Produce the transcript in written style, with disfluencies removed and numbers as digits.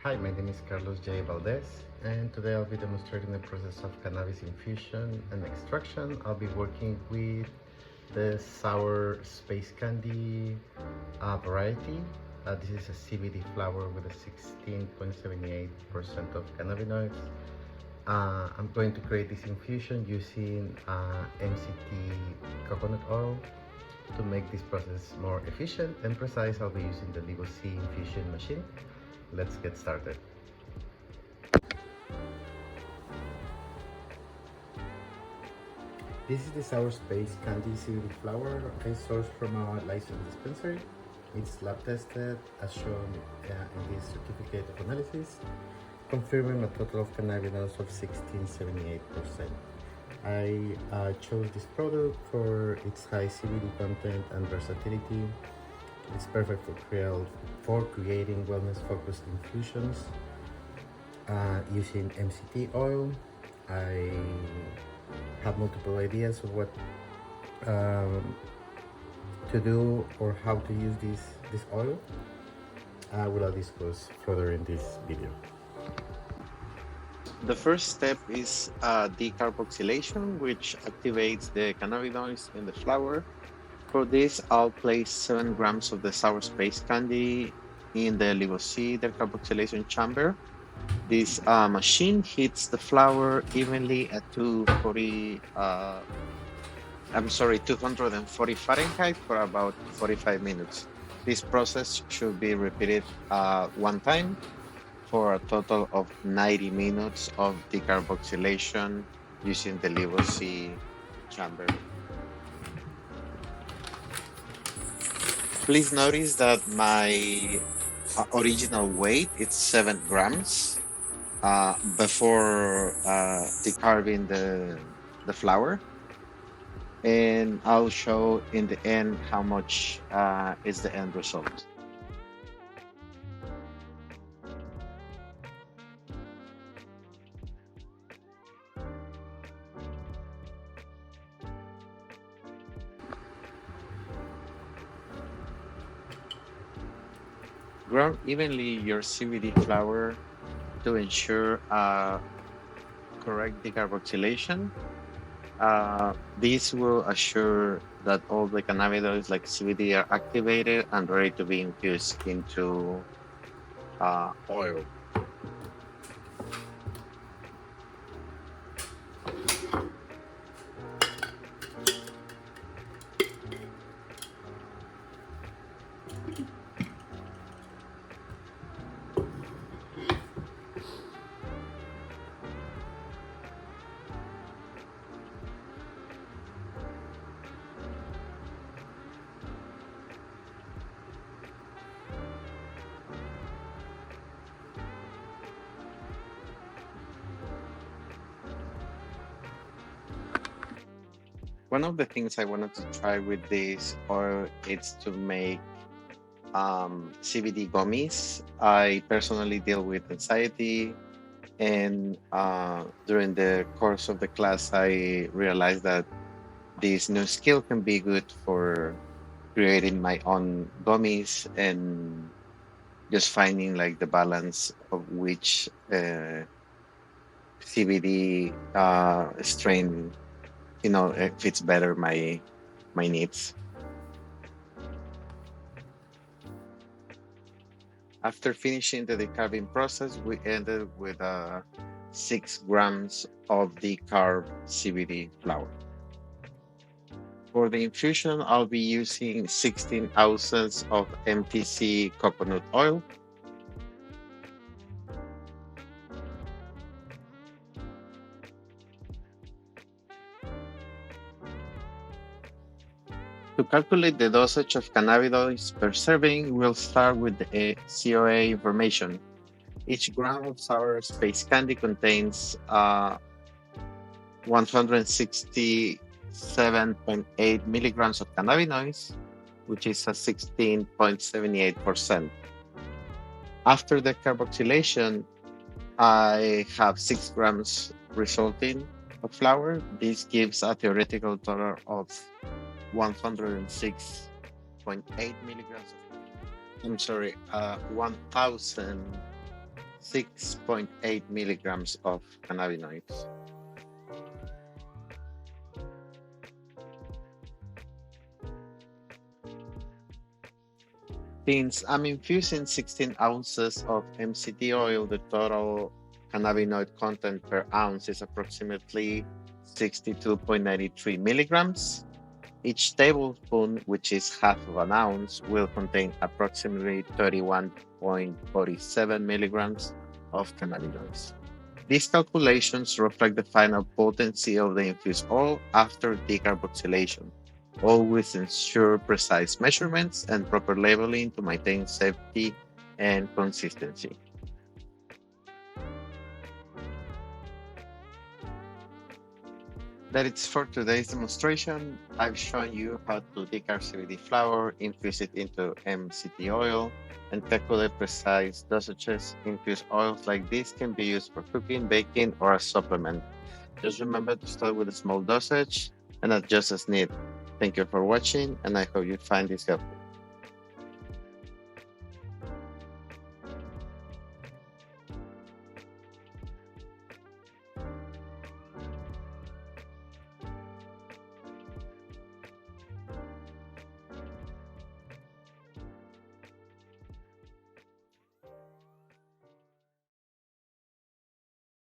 Hi, my name is Carlos J. Valdez, and today I'll be demonstrating the process of cannabis infusion and extraction. I'll be working with the sour space candy variety. This is a CBD flower with a 16.78% of cannabinoids. I'm going to create this infusion using MCT coconut oil. To make this process more efficient and precise, I'll be using the Levo C infusion machine. Let's get started. This is the sour space candy CBD flower I sourced from a licensed dispensary. It's lab tested as shown in this certificate of analysis, confirming a total of cannabinoids of 16.78%. I chose this product for its high CBD content and versatility. It's perfect for creating wellness-focused infusions using MCT oil. I have multiple ideas of what to do or how to use this oil. I will discuss further in this video. The first step is decarboxylation, which activates the cannabinoids in the flower. For this, I'll place 7 grams of the sour space candy in the Levo C decarboxylation chamber. This machine heats the flower evenly at 240 Fahrenheit for about 45 minutes. This process should be repeated one time for a total of 90 minutes of decarboxylation using the Levo C chamber. Please notice that my original weight is 7 grams before decarbing the flour, and I'll show in the end how much is the end result. Ground evenly your CBD flour to ensure correct decarboxylation. This will assure that all the cannabinoids like CBD are activated and ready to be infused into oil. One of the things I wanted to try with this oil is to make CBD gummies. I personally deal with anxiety, and during the course of the class, I realized that this new skill can be good for creating my own gummies and just finding like the balance of which CBD strain, it fits better my needs. After finishing the decarbing process, we ended with 6 grams of decarb CBD flour. For the infusion, I'll be using 16 ounces of MTC coconut oil. To calculate the dosage of cannabinoids per serving, we'll start with the COA information. Each gram of sour space candy contains 167.8 milligrams of cannabinoids, which is a 16.78%. After the carboxylation, I have 6 grams resulting of flour. This gives a theoretical total of 106.8 milligrams of 1,006 6.8 milligrams of cannabinoids. Since I'm infusing 16 ounces of MCT oil, the total cannabinoid content per ounce is approximately 62.93 milligrams. Each tablespoon, which is half of an ounce, will contain approximately 31.47 milligrams of cannabinoids. These calculations reflect the final potency of the infused oil after decarboxylation. Always ensure precise measurements and proper labeling to maintain safety and consistency. That is for today's demonstration. I've shown you how to decarb CBD flower, infuse it into MCT oil, and calculate precise dosages. Infused oils like this can be used for cooking, baking, or a supplement. Just remember to start with a small dosage and adjust as needed. Thank you for watching, and I hope you find this helpful.